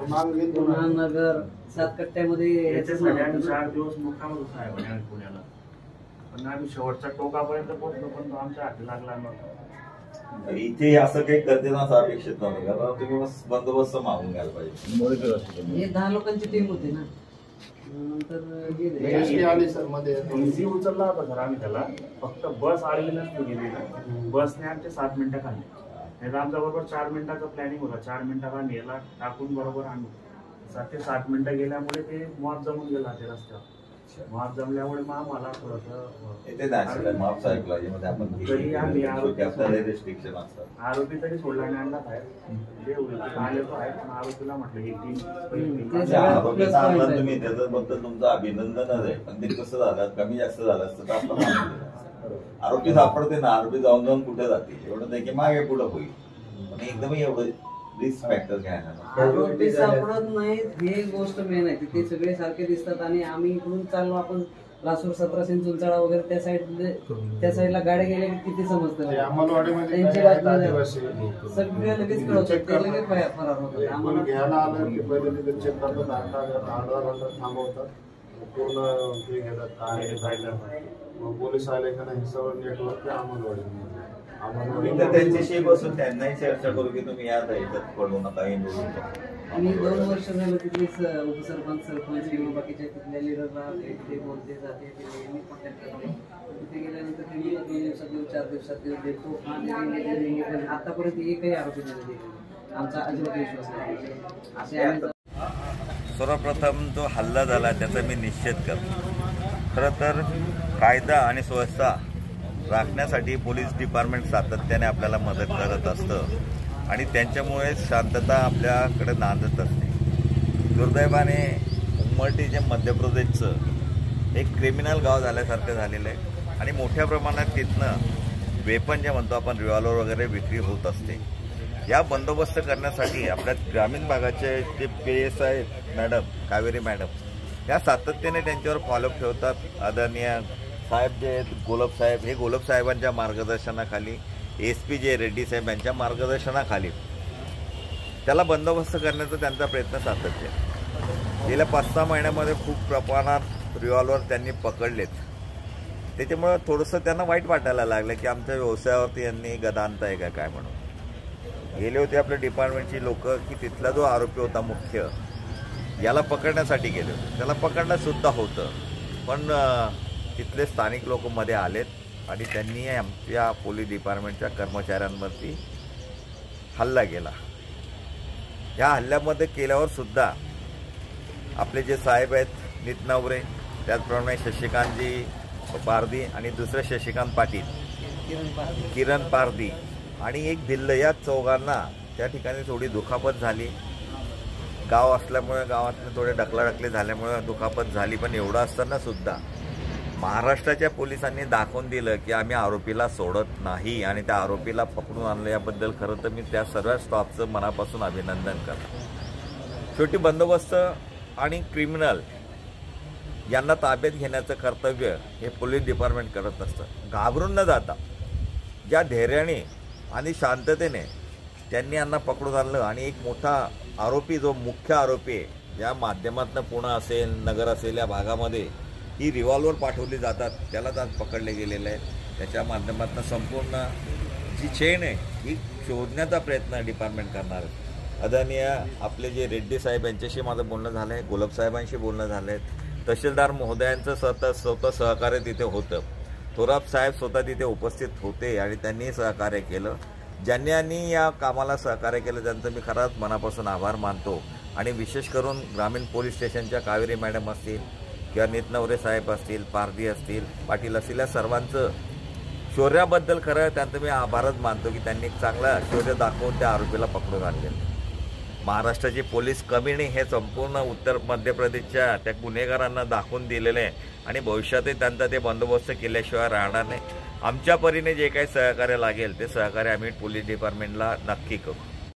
नगर 7 कट्ट्यामध्ये याच्यासाठी आम्ही 4 दिवस मुक्काम होतो आहे आम्ही पुण्याला, पण आम्ही शेवटच्या टोकापर्यंत पोहोचलो पण तो आमच्या हाती लागला नव्हता. इथे असं काही करते असं अपेक्षित नव्हतं, कारण तुम्ही बंदोबस्त मागून घ्यायला पाहिजे. 10 लोकांची टीम होती ना, नंतर आली सर मध्ये इझी उचलला होता सर आम्ही त्याला, फक्त बस आलेली नसली गेली ना, बसने आमचे 7 मिनिटं खाल्ली. नाही आमचा बरोबर 4 मिनिटाचा प्लॅनिंग होता, 4 मिनिटाला नेला टाकून बरोबर आणू 7 मिनिटं गेल्यामुळे ते मॉप जमून गेला ते रस्त्यावर. माफ जमल्यामुळे मग आम्हाला आरोपी तरी सोडला नाही आणला बाहेर आले तो आहे, पण आरोपीला म्हटलं ही टीम आरोपीचा आनंद तुम्ही त्याच्याबद्दल तुमचं अभिनंदनच आहे, पण ते कसं झालं कमी जास्त झालं असतं तर आपलं आरोपी सापडते ना, आरोपी जाऊन जाऊन कुठे जाते एवढं नाही की मागे पुढं होईल, पण एकदम एवढं रिस्क फॅक्टर घ्यायला आरोपी सापडत नाहीत हे गोष्ट मेन आहे. ते सगळे सारखे दिसतात आणि आम्ही इकडून चाललो, आपण लासूर 17 चुंचाळा वगैरे त्या साईडला गाड्या गेल्या की किती समजतं त्यांची बातमी सगळे लगेच कळवतात, ते लगेच फरार होतात. आम्हाला घ्यायला आलं की पहिले चेक करतात, अर्धा घंटा थांबवतात, पूर्ण हे घेतात काय मग पोलीस आले का नाही सगळं नेटवर्क अंमलवाडी त्यांच्याशी बसून त्यांनाही चर्चा करू की तुम्ही या इथं पडू नका. आणि 2 वर्ष झालं तिथले उपसरपंच सरपंच किंवा बाकीच्या तिथल्या लिडरला ते बोलते जाते मी कॉन्टॅक्ट करते, तिथे गेल्यानंतर ते 2 दिवसात देऊ 4 दिवसात देतो, पण आतापर्यंत एकही आरोपी नाही आमचा अजिबात विश्वास नाही. सर्वप्रथम जो हल्ला झाला त्याचा मी निषेध करतो. खरं तर कायदा आणि सुव्यवस्था राखण्यासाठी पोलीस डिपार्टमेंट सातत्याने आपल्याला मदत करत असतं आणि त्यांच्यामुळे शांतता आपल्याकडे नांदत असते. दुर्दैवाने उमरटी जे मध्य प्रदेशचं एक क्रिमिनल गाव झाल्यासारखं झालेलं आहे आणि मोठ्या प्रमाणात तिथनं वेपन जे म्हणतो आपण रिव्हॉल्वर वगैरे विक्री होत असते. या बंदोबस्त करण्यासाठी आपल्या ग्रामीण भागाचे जे PSI मॅडम कावेरी मॅडम या सातत्याने त्यांच्यावर फॉलोअप ठेवतात. आदरणीय साहेब जे आहेत गोलब साहेब, हे गोलब साहेबांच्या मार्गदर्शनाखाली SP जे रेड्डी साहेब यांच्या मार्गदर्शनाखाली त्याला बंदोबस्त करण्याचा त्यांचा प्रयत्न सातत्य. गेल्या 5-6 महिन्यामध्ये खूप प्रमाणात रिव्हॉल्वर त्यांनी पकडलेत. त्याच्यामुळं थोडंसं त्यांना वाईट वाटायला लागलं की आमच्या व्यवसायावरती यांनी गदा आणताय का काय म्हणून. गेले होते आपल्या डिपार्टमेंटची लोक की तिथला जो आरोपी होता मुख्य याला पकडण्यासाठी गेले होते, त्याला पकडणंसुद्धा होतं, पण तिथले स्थानिक लोक मध्ये आलेत आणि त्यांनी आमच्या पोलीस डिपार्टमेंटच्या कर्मचाऱ्यांवरती हल्ला केला. या हल्ल्यामध्ये केल्यावर सुद्धा आपले जे साहेब आहेत नितनवरे, त्याचप्रमाणे शशिकांतजी पारधी आणि दुसरे शशिकांत पाटील, किरण पारधी आणि एक भिल्ल, या चौघांना त्या ठिकाणी थोडी दुखापत झाली. गाव असल्यामुळे गावातले थोडे ढकलाढकली झाल्यामुळे दुखापत झाली, पण एवढं असताना सुद्धा महाराष्ट्राच्या पोलिसांनी दाखवून दिलं की आम्ही आरोपीला सोडत नाही आणि त्या आरोपीला पकडून आणलं. याबद्दल खरं तर मी त्या सर्व स्टाफचं मनापासून अभिनंदन करतो. शेवटी बंदोबस्त आणि क्रिमिनल यांना ताब्यात घेण्याचं कर्तव्य हे पोलीस डिपार्टमेंट करत असतं. घाबरून न जाता ज्या धैर्याने आणि शांततेने त्यांनी यांना पकडून आणलं आणि एक मोठा आरोपी जो मुख्य आरोपी आहे या माध्यमातून पुणे असेल नगर असेल या भागामध्ये ही रिव्हॉल्वर पाठवली जातात त्यालाच आज पकडले गेलेले आहेत. त्याच्या माध्यमातून संपूर्ण जी चेन आहे ही शोधण्याचा प्रयत्न डिपार्टमेंट करणार आहे. आदरणीय आपले जे रेड्डी साहेब यांच्याशी माझं बोलणं झालं आहे, गोलब साहेबांशी बोलणं झालं आहे, तहसीलदार महोदयांचं स्वतः सहकार्य तिथे होतं, थोरात साहेब स्वतः तिथे उपस्थित होते आणि त्यांनी सहकार्य केलं. ज्यांनी या कामाला सहकार्य केलं त्यांचं मी खरंच मनापासून आभार मानतो. आणि विशेष करून ग्रामीण पोलीस स्टेशनच्या कावेरी मॅडम असतील किंवा नितनवरे साहेब असतील, पारधी असतील, पाटील असतील, या सर्वांचं शौर्याबद्दल खरं त्यांचं मी आभारच मानतो की त्यांनी चांगला शौर्य दाखवून त्या आरोपीला पकडून आणलेलं. महाराष्ट्राचे पोलीस कमी नाही हे संपूर्ण उत्तर मध्य प्रदेशच्या त्या गुन्हेगारांना दाखवून दिलेलं आहे आणि भविष्यातही त्यांचा ते बंदोबस्त केल्याशिवाय राहणार नाही. आमच्या परीने जे काही सहकार्य लागेल ते सहकार्य आम्ही पोलीस डिपार्टमेंटला नक्की करू.